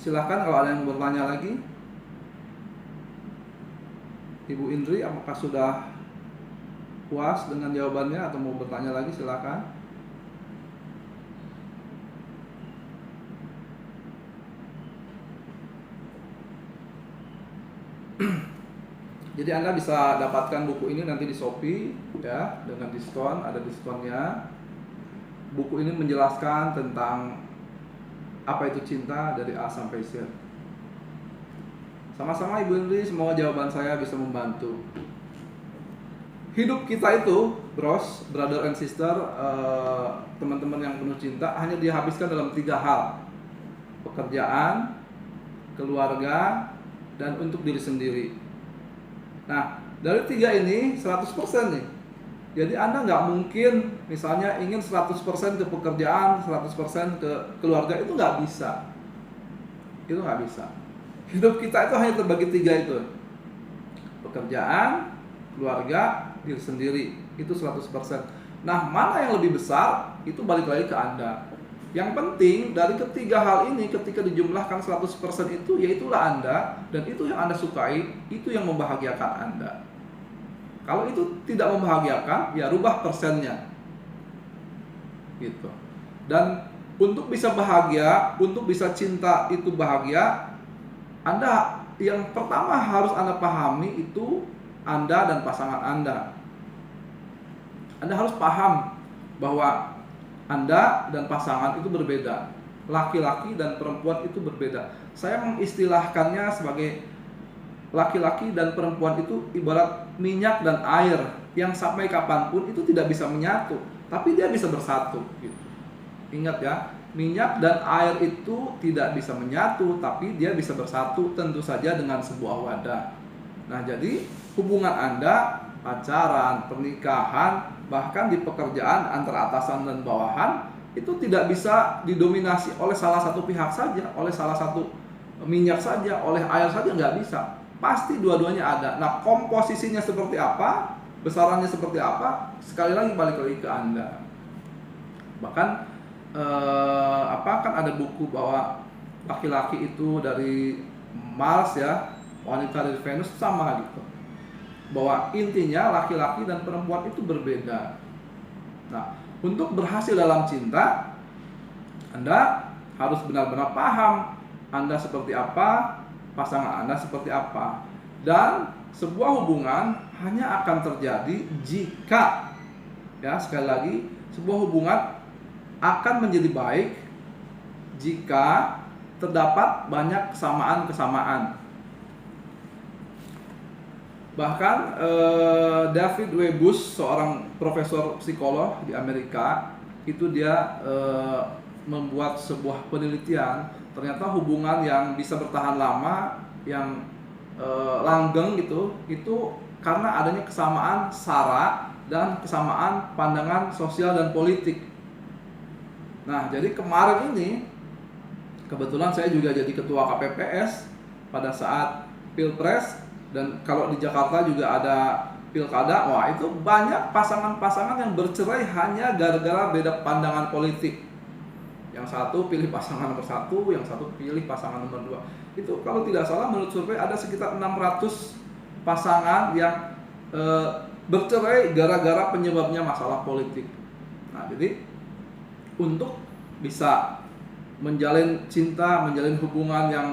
Silahkan kalau ada yang bertanya lagi. Ibu Indri, apakah sudah puas dengan jawabannya atau mau bertanya lagi? Silahkan. Jadi Anda bisa dapatkan buku ini nanti di Shopee ya, dengan diskon, ada diskonnya. Buku ini menjelaskan tentang apa itu cinta dari A sampai Z. Sama-sama Ibu Indri, semoga jawaban saya bisa membantu. Hidup kita itu, bros, brother and sister, teman-teman yang penuh cinta, hanya dihabiskan dalam 3 hal: pekerjaan, keluarga, dan untuk diri sendiri. Nah, dari 3 ini 100% nih. Jadi Anda nggak mungkin misalnya ingin 100% ke pekerjaan, 100% ke keluarga, itu nggak bisa. Itu nggak bisa. Hidup kita itu hanya terbagi 3 itu: pekerjaan, keluarga, diri sendiri. Itu 100%. Nah, mana yang lebih besar, itu balik lagi ke Anda. Yang penting dari ketiga hal ini ketika dijumlahkan 100% itu, yaitulah Anda, dan itu yang Anda sukai, itu yang membahagiakan Anda. Kalau itu tidak membahagiakan, ya rubah persennya. Gitu. Dan untuk bisa bahagia, untuk bisa cinta itu bahagia, Anda yang pertama harus Anda pahami itu Anda dan pasangan Anda. Anda harus paham bahwa Anda dan pasangan itu berbeda. Laki-laki dan perempuan itu berbeda. Saya mengistilahkannya sebagai laki-laki dan perempuan itu ibarat minyak dan air yang sampai kapanpun itu tidak bisa menyatu, tapi dia bisa bersatu. Gitu. Ingat ya, minyak dan air itu tidak bisa menyatu, tapi dia bisa bersatu, tentu saja dengan sebuah wadah. Nah, jadi hubungan Anda, pacaran, pernikahan, bahkan di pekerjaan antara atasan dan bawahan, itu tidak bisa didominasi oleh salah satu pihak saja, oleh salah satu minyak saja, oleh air saja, nggak bisa. Pasti dua-duanya ada. Nah, komposisinya seperti apa, besarannya seperti apa, sekali lagi balik lagi ke Anda. Bahkan kan ada buku bahwa laki-laki itu dari Mars ya, wanita dari Venus, sama gitu. Bahwa intinya laki-laki dan perempuan itu berbeda. Nah, untuk berhasil dalam cinta, Anda harus benar-benar paham Anda seperti apa, pasangan Anda seperti apa. Dan sebuah hubungan hanya akan terjadi jika, ya sekali lagi, sebuah hubungan akan menjadi baik jika terdapat banyak kesamaan-kesamaan. Bahkan David W. Bush, seorang profesor psikolog di Amerika, itu dia membuat sebuah penelitian. Ternyata hubungan yang bisa bertahan lama, yang langgeng gitu, itu karena adanya kesamaan sara dan kesamaan pandangan sosial dan politik. Nah, jadi kemarin ini kebetulan saya juga jadi ketua KPPS pada saat Pilpres. Dan kalau di Jakarta juga ada pilkada, wah itu banyak pasangan-pasangan yang bercerai hanya gara-gara beda pandangan politik. Yang satu pilih pasangan nomor 1, yang satu pilih pasangan nomor 2. Itu kalau tidak salah menurut survei ada sekitar 600 pasangan yang bercerai gara-gara penyebabnya masalah politik. Nah, jadi untuk bisa menjalin cinta, menjalin hubungan yang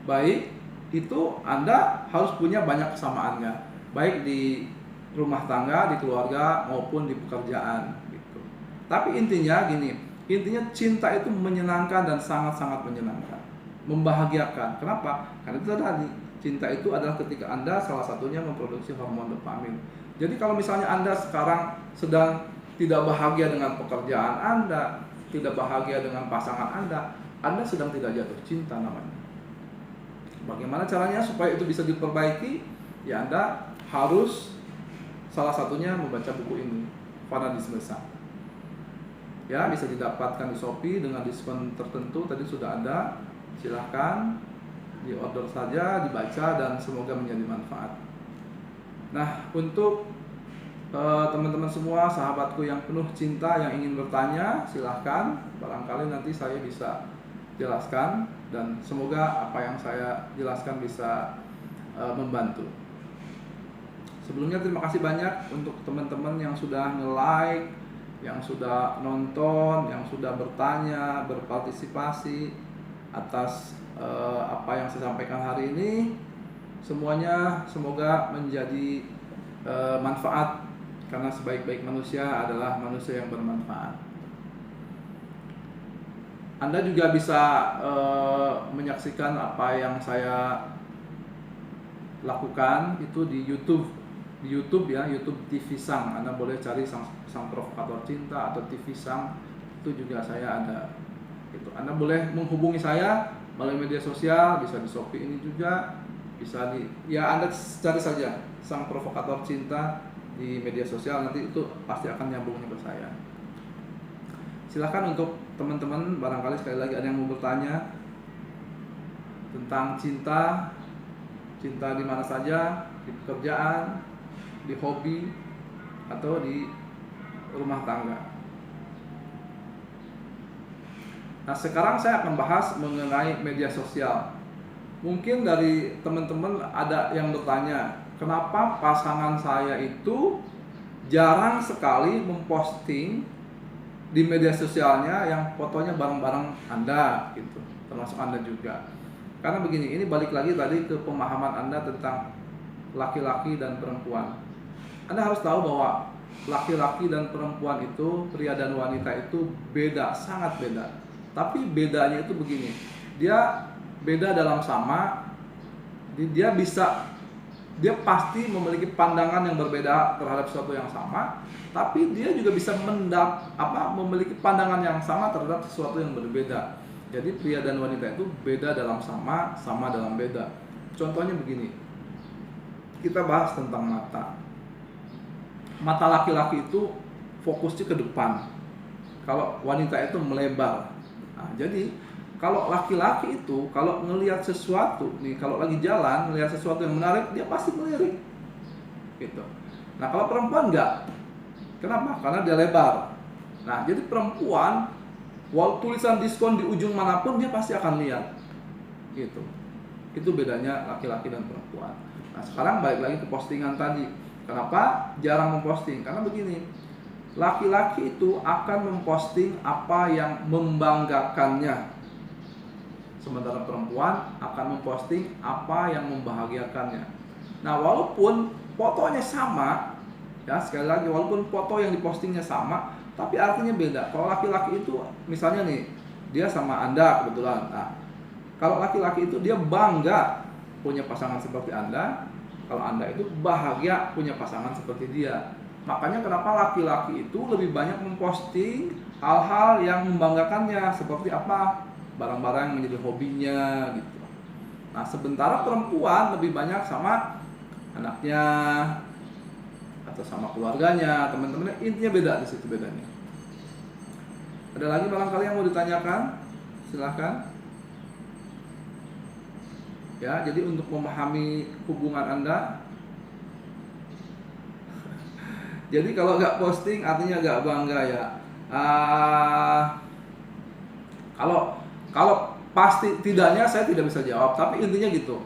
baik, itu Anda harus punya banyak kesamaannya, baik di rumah tangga, di keluarga, maupun di pekerjaan gitu. Tapi intinya gini, intinya cinta itu menyenangkan dan sangat-sangat menyenangkan, membahagiakan. Kenapa? Karena itu tadi, cinta itu adalah ketika Anda salah satunya memproduksi hormon dopamin. Jadi kalau misalnya Anda sekarang sedang tidak bahagia dengan pekerjaan Anda, tidak bahagia dengan pasangan Anda sedang tidak jatuh cinta namanya. Bagaimana caranya supaya itu bisa diperbaiki? Ya, Anda harus salah satunya membaca buku ini, Fanatisme. Ya, bisa didapatkan di Shopee dengan diskon tertentu, tadi sudah ada. Silahkan di order saja, dibaca, dan semoga menjadi manfaat. Nah, untuk teman-teman semua, sahabatku yang penuh cinta yang ingin bertanya, silahkan. Barangkali nanti saya bisa jelaskan, dan semoga apa yang saya jelaskan bisa membantu. Sebelumnya terima kasih banyak untuk teman-teman yang sudah nge-like, yang sudah nonton, yang sudah bertanya, berpartisipasi atas apa yang saya sampaikan hari ini. Semuanya semoga menjadi manfaat, karena sebaik-baik manusia adalah manusia yang bermanfaat. Anda juga bisa menyaksikan apa yang saya lakukan itu di YouTube ya, YouTube TV Sang. Anda boleh cari Sang Provokator Cinta atau TV Sang, itu juga saya ada. Gitu. Anda boleh menghubungi saya melalui media sosial, bisa di Shopee ini juga, bisa ya Anda cari saja Sang Provokator Cinta di media sosial, nanti itu pasti akan nyambungnya ke saya. Silahkan untuk teman-teman, barangkali sekali lagi ada yang mau bertanya tentang cinta di mana saja, di pekerjaan, di hobi, atau di rumah tangga. Nah, sekarang saya akan bahas mengenai media sosial. Mungkin dari teman-teman ada yang bertanya, kenapa pasangan saya itu jarang sekali memposting di media sosialnya yang fotonya bareng-bareng Anda gitu, termasuk Anda juga. Karena begini, ini balik lagi tadi ke pemahaman Anda tentang laki-laki dan perempuan. Anda harus tahu bahwa laki-laki dan perempuan itu, pria dan wanita itu beda, sangat beda. Tapi bedanya itu begini, dia beda dalam sama, dia pasti memiliki pandangan yang berbeda terhadap sesuatu yang sama, tapi dia juga bisa memiliki pandangan yang sama terhadap sesuatu yang berbeda. Jadi pria dan wanita itu beda dalam sama, sama dalam beda. Contohnya begini, kita bahas tentang mata. Mata laki-laki itu fokusnya ke depan, kalau wanita itu melebar. Nah, jadi kalau laki-laki itu kalau ngelihat sesuatu nih, kalau lagi jalan ngelihat sesuatu yang menarik, dia pasti melirik gitu. Nah, kalau perempuan enggak. Kenapa? Karena dia lebar. Nah, jadi perempuan walau tulisan diskon di ujung manapun dia pasti akan lihat gitu. Itu bedanya laki-laki dan perempuan. Nah, sekarang balik lagi ke postingan tadi. Kenapa jarang memposting? Karena begini, laki-laki itu akan memposting apa yang membanggakannya, sementara perempuan akan memposting apa yang membahagiakannya. Nah, walaupun fotonya sama, ya sekali lagi, walaupun foto yang dipostingnya sama, tapi artinya beda. Kalau laki-laki itu misalnya nih, dia sama Anda kebetulan. Nah, kalau laki-laki itu dia bangga punya pasangan seperti Anda, kalau Anda itu bahagia punya pasangan seperti dia. Makanya kenapa laki-laki itu lebih banyak memposting hal-hal yang membanggakannya, seperti apa? Barang-barang yang menjadi hobinya gitu. Nah, sementara perempuan lebih banyak sama anaknya atau sama keluarganya, teman-temannya, intinya beda di situ bedanya. Ada lagi barangkali yang mau ditanyakan? Silahkan. Ya, jadi untuk memahami hubungan Anda, jadi kalau nggak posting artinya nggak bangga ya. Kalau pasti tidaknya saya tidak bisa jawab, tapi intinya gitu.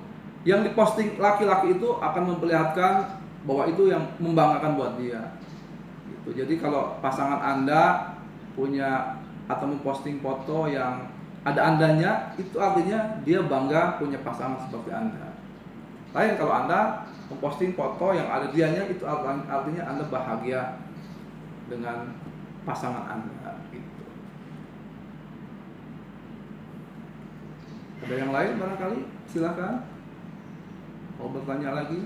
Yang diposting laki-laki itu akan memperlihatkan bahwa itu yang membanggakan buat dia. Gitu. Jadi kalau pasangan Anda punya atau memposting foto yang ada Andanya, itu artinya dia bangga punya pasangan seperti Anda. Lain kalau Anda memposting foto yang ada dianya, itu artinya Anda bahagia dengan pasangan Anda gitu. Ada yang lain barangkali? Silakan. Mau bertanya lagi?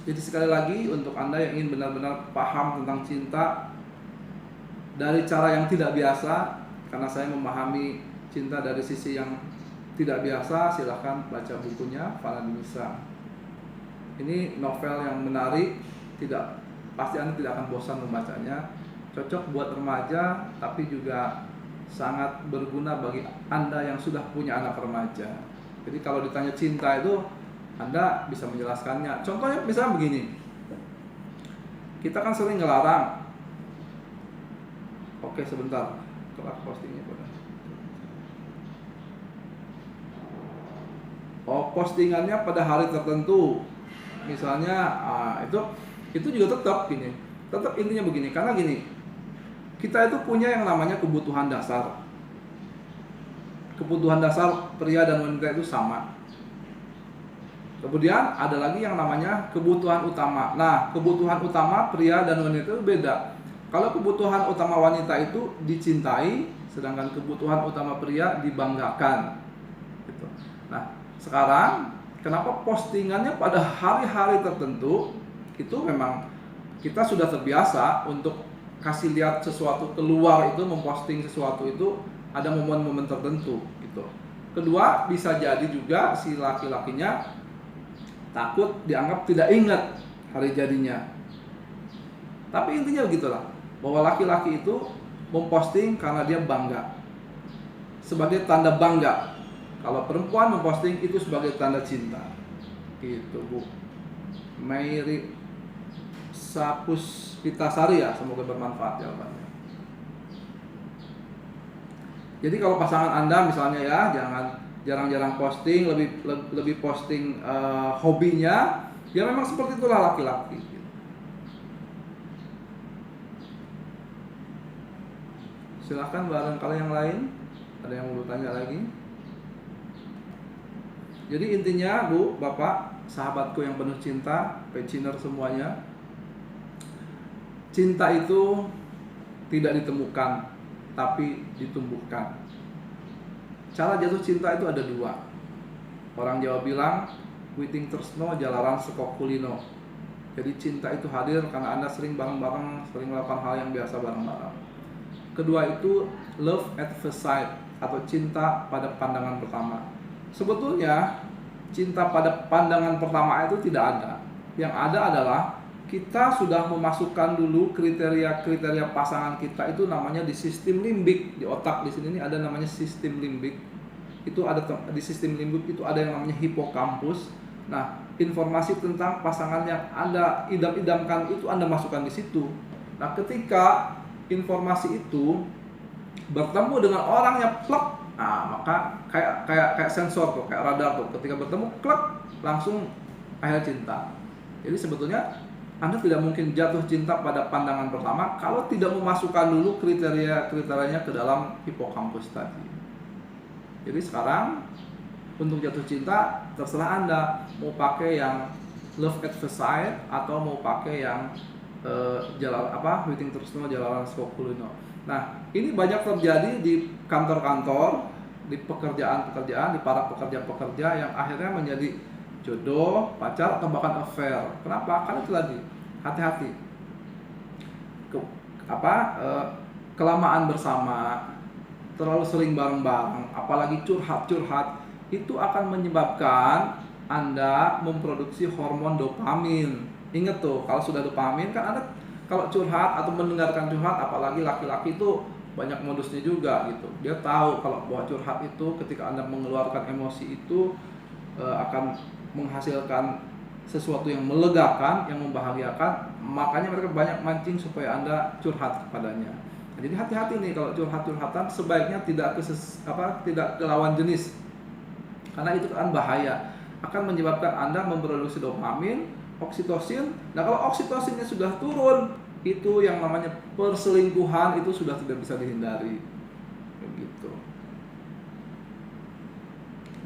Jadi sekali lagi, untuk Anda yang ingin benar-benar paham tentang cinta dari cara yang tidak biasa, karena saya memahami cinta dari sisi yang tidak biasa, silahkan baca bukunya Fana Nisa. Ini novel yang menarik, pasti Anda tidak akan bosan membacanya. Cocok buat remaja, tapi juga sangat berguna bagi Anda yang sudah punya anak remaja. Jadi kalau ditanya cinta itu, Anda bisa menjelaskannya. Contohnya misalnya begini, kita kan sering ngelarang. Oke, sebentar, kelas postingnya pada. Oh, postingannya pada hari tertentu. Misalnya itu juga tetap gini. Tetap intinya begini, karena gini. Kita itu punya yang namanya kebutuhan dasar. Kebutuhan dasar pria dan wanita itu sama. Kemudian ada lagi yang namanya kebutuhan utama. Nah, kebutuhan utama pria dan wanita itu beda. Kalau kebutuhan utama wanita itu dicintai, sedangkan kebutuhan utama pria dibanggakan. Gitu. Nah, sekarang kenapa postingannya pada hari-hari tertentu? Itu memang kita sudah terbiasa untuk kasih lihat sesuatu keluar, itu memposting sesuatu itu ada momen-momen tertentu gitu. Kedua, bisa jadi juga si laki-lakinya takut dianggap tidak ingat hari jadinya. Tapi intinya begitulah, bahwa laki-laki itu memposting karena dia bangga, sebagai tanda bangga. Kalau perempuan memposting itu sebagai tanda cinta. Gitu, Bu. Mary Sapuspitasari ya, semoga bermanfaat jawabannya. Jadi kalau pasangan Anda misalnya ya, jangan jarang-jarang posting, lebih posting hobinya, ya memang seperti itulah laki-laki. Silahkan barangkali yang lain, ada yang mau bertanya lagi. Jadi intinya Bu, Bapak, sahabatku yang penuh cinta, peciner semuanya, cinta itu tidak ditemukan, tapi ditumbuhkan. Cara jatuh cinta itu ada dua. Orang Jawa bilang, witing tresno jalaran seko kulino. Jadi cinta itu hadir karena Anda sering bareng-bareng, sering melakukan hal yang biasa bareng-bareng. Kedua itu love at first sight atau cinta pada pandangan pertama. Sebetulnya cinta pada pandangan pertama itu tidak ada. Yang ada adalah kita sudah memasukkan dulu kriteria-kriteria pasangan kita, itu namanya di sistem limbik, di otak di sini ada namanya sistem limbik. Itu ada di sistem limbik itu ada yang namanya hipokampus. Nah, informasi tentang pasangan yang Anda idam-idamkan itu Anda masukkan di situ. Nah, ketika informasi itu bertemu dengan orang yang plek, nah maka kayak sensor tuh, kayak radar tuh, ketika bertemu klek langsung akhir cinta. Jadi sebetulnya Anda tidak mungkin jatuh cinta pada pandangan pertama kalau tidak memasukkan dulu kriteria-kriterianya ke dalam hipokampus tadi. Jadi sekarang untuk jatuh cinta terserah Anda mau pakai yang love at first sight atau mau pakai yang witing tresno jalaran seko kulino. Nah, ini banyak terjadi di kantor-kantor, di pekerjaan-pekerjaan, di para pekerja-pekerja yang akhirnya menjadi jodoh, pacar, atau bahkan affair. Kenapa? Karena itu tadi, hati-hati. Kelamaan bersama, terlalu sering bareng-bareng, apalagi curhat-curhat, itu akan menyebabkan Anda memproduksi hormon dopamin. Ingat tuh, kalau sudah dopamin kan Anda kalau curhat atau mendengarkan curhat, apalagi laki-laki itu banyak modusnya juga gitu. Dia tahu kalau bahwa curhat itu ketika Anda mengeluarkan emosi itu akan menghasilkan sesuatu yang melegakan, yang membahagiakan, makanya mereka banyak mancing supaya Anda curhat kepadanya. Nah, jadi hati-hati nih kalau curhat-curhatan, sebaiknya tidak ke lawan jenis, karena itu kan bahaya, akan menyebabkan Anda memproduksi dopamin, oksitosin. Nah, kalau oksitosinnya sudah turun, itu yang namanya perselingkuhan itu sudah tidak bisa dihindari. Begitu.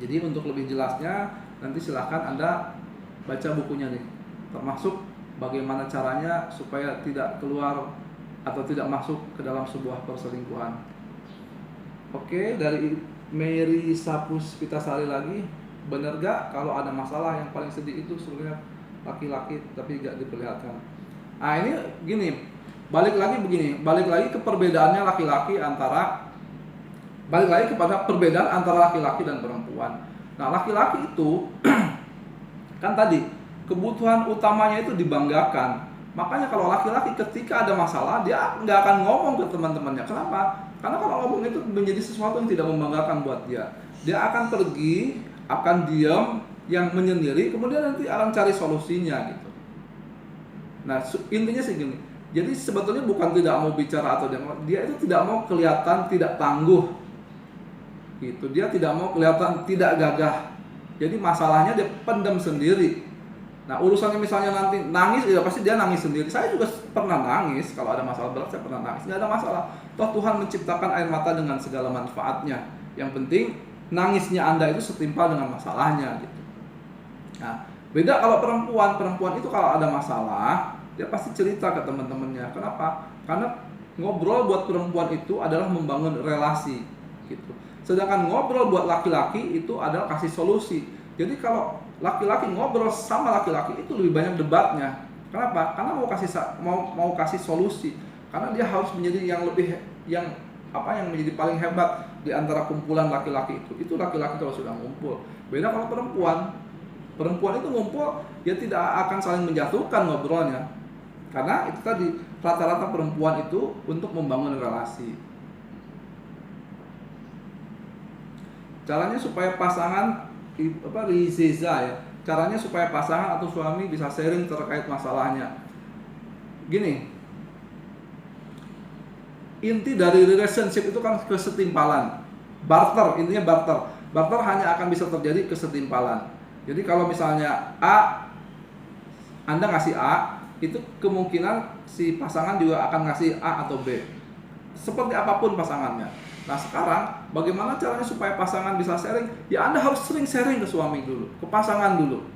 Jadi untuk lebih jelasnya nanti silahkan Anda baca bukunya nih, termasuk bagaimana caranya supaya tidak keluar atau tidak masuk ke dalam sebuah perselingkuhan. Oke, dari Mary Sapuspitasari lagi, benar gak kalau ada masalah yang paling sedih itu sebenarnya laki-laki tapi gak diperlihatkan? Nah ini gini, balik lagi ke perbedaannya balik lagi kepada perbedaan antara laki-laki dan perempuan. Nah, laki-laki itu kan tadi kebutuhan utamanya itu dibanggakan. Makanya kalau laki-laki ketika ada masalah dia nggak akan ngomong ke teman-temannya. Kenapa? Karena kalau ngomong itu menjadi sesuatu yang tidak membanggakan buat dia. Dia akan pergi, akan diam, yang menyendiri, kemudian nanti akan cari solusinya gitu. Nah, intinya sih gini. Jadi sebetulnya bukan tidak mau bicara atau dia itu tidak mau kelihatan tidak tangguh. Gitu. Dia tidak mau kelihatan tidak gagah. Jadi masalahnya dia pendam sendiri. Nah urusannya misalnya nanti nangis, ya pasti dia nangis sendiri. Saya juga pernah nangis, kalau ada masalah berat saya pernah nangis, nggak ada masalah. Toh Tuhan menciptakan air mata dengan segala manfaatnya. Yang penting nangisnya Anda itu setimpal dengan masalahnya gitu. Nah beda kalau perempuan itu kalau ada masalah, dia pasti cerita ke teman-temannya. Kenapa? Karena ngobrol buat perempuan itu adalah membangun relasi gitu. Sedangkan ngobrol buat laki-laki itu adalah kasih solusi. Jadi kalau laki-laki ngobrol sama laki-laki itu lebih banyak debatnya. Kenapa? Karena mau kasih solusi. Karena dia harus menjadi yang menjadi paling hebat di antara kumpulan laki-laki itu. Itu laki-laki kalau sudah ngumpul. Beda kalau perempuan. Perempuan itu ngumpul, dia tidak akan saling menjatuhkan ngobrolnya. Karena itu tadi, rata-rata perempuan itu untuk membangun relasi. Caranya supaya pasangan rizeza ya. Caranya supaya pasangan atau suami bisa sharing terkait masalahnya. Gini. Inti dari relationship itu kan kesetimpalan. Barter, intinya barter. Barter hanya akan bisa terjadi kesetimpalan. Jadi kalau misalnya Anda ngasih A, itu kemungkinan si pasangan juga akan ngasih A atau B. Seperti apapun pasangannya. Nah sekarang bagaimana caranya supaya pasangan bisa sharing? Ya Anda harus sering sharing ke suami dulu, ke pasangan dulu.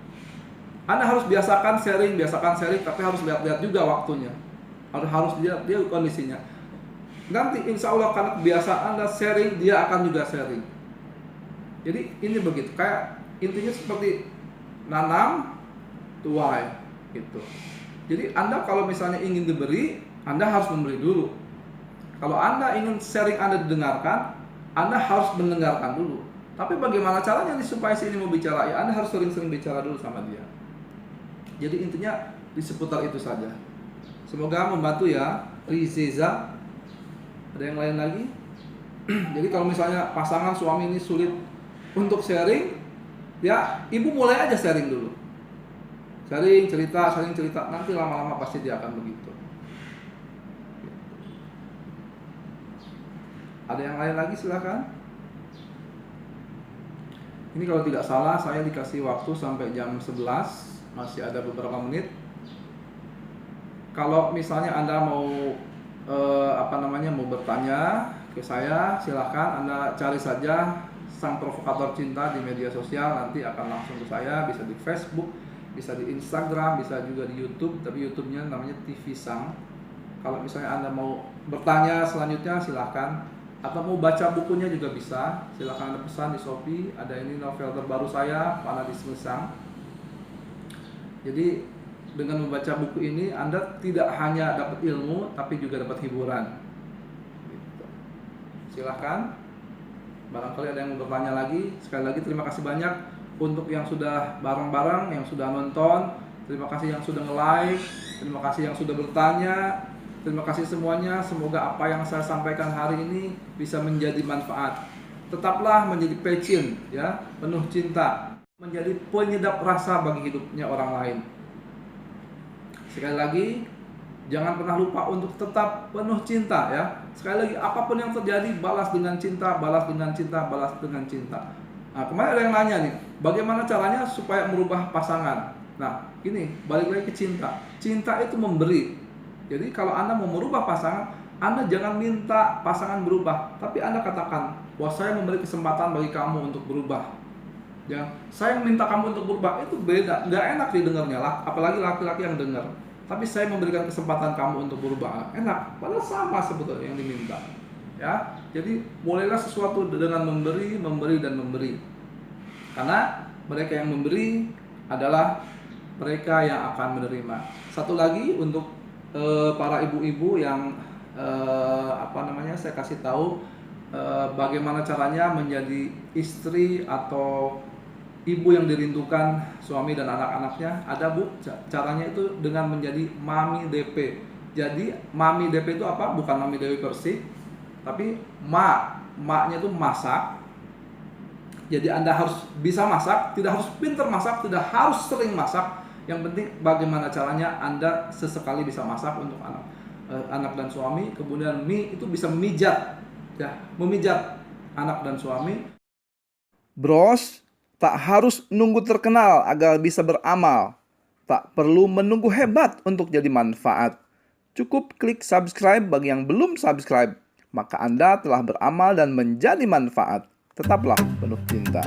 Anda harus biasakan sharing, tapi harus lihat-lihat juga waktunya. Harus lihat dia kondisinya. Nanti insya Allah karena kebiasaan Anda sharing, dia akan juga sharing. Jadi ini begitu, kayak intinya seperti nanam, tuai gitu. Jadi Anda kalau misalnya ingin diberi, Anda harus memberi dulu. Kalau Anda ingin sharing Anda didengarkan, Anda harus mendengarkan dulu. Tapi bagaimana caranya supaya si ini mau bicara? Ya Anda harus sering-sering bicara dulu sama dia. Jadi intinya di seputar itu saja. Semoga membantu ya. Rizeza. Ada yang lain lagi? Jadi kalau misalnya pasangan suami ini sulit untuk sharing, ya ibu mulai aja sharing dulu. Sharing cerita, nanti lama-lama pasti dia akan begitu. Ada yang lain lagi silakan. Ini kalau tidak salah saya dikasih waktu sampai jam 11, masih ada beberapa menit. Kalau misalnya Anda mau mau bertanya ke saya, silakan Anda cari saja Sang Provokator Cinta di media sosial, nanti akan langsung ke saya, bisa di Facebook, bisa di Instagram, bisa juga di YouTube, tapi YouTube-nya namanya TV Sang. Kalau misalnya Anda mau bertanya selanjutnya silahkan, atau mau baca bukunya juga bisa, silahkan Anda pesan di Shopee. Ada ini novel terbaru saya, Fanatisme Sang. Jadi dengan membaca buku ini Anda tidak hanya dapat ilmu, tapi juga dapat hiburan. Gitu. Silahkan. Barangkali ada yang bertanya lagi. Sekali lagi terima kasih banyak untuk yang sudah bareng-bareng, yang sudah nonton. Terima kasih yang sudah nge-like, terima kasih yang sudah bertanya. Terima kasih semuanya. Semoga apa yang saya sampaikan hari ini bisa menjadi manfaat. Tetaplah menjadi passion ya, penuh cinta, menjadi penyedap rasa bagi hidupnya orang lain. Sekali lagi, jangan pernah lupa untuk tetap penuh cinta ya. Sekali lagi, apapun yang terjadi, balas dengan cinta, balas dengan cinta, balas dengan cinta. Nah, kemarin ada yang nanya nih, bagaimana caranya supaya merubah pasangan? Nah, ini balik lagi ke cinta. Cinta itu memberi. Jadi kalau Anda mau merubah pasangan, Anda jangan minta pasangan berubah, tapi Anda katakan, bahwa saya memberi kesempatan bagi kamu untuk berubah. Ya, saya minta kamu untuk berubah, itu beda, nggak enak didengarnya lah, apalagi laki-laki yang dengar. Tapi saya memberikan kesempatan kamu untuk berubah, enak, padahal sama sebetulnya yang diminta. Ya, jadi mulailah sesuatu dengan memberi, dan memberi. Karena mereka yang memberi adalah mereka yang akan menerima. Satu lagi untuk para ibu-ibu yang saya kasih tahu bagaimana caranya menjadi istri atau ibu yang dirindukan suami dan anak-anaknya. Ada Bu, caranya itu dengan menjadi mami DP. Jadi mami DP itu apa? Bukan mami Dewi Persik, tapi maknya itu masak. Jadi Anda harus bisa masak, tidak harus pintar masak, tidak harus sering masak. Yang penting bagaimana caranya Anda sesekali bisa masak untuk anak dan suami. Kemudian itu bisa memijat anak dan suami. Bros, Tak harus menunggu terkenal agar bisa beramal. Tak perlu menunggu hebat untuk jadi manfaat. Cukup klik subscribe bagi yang belum subscribe. Maka Anda telah beramal dan menjadi manfaat. Tetaplah penuh cinta.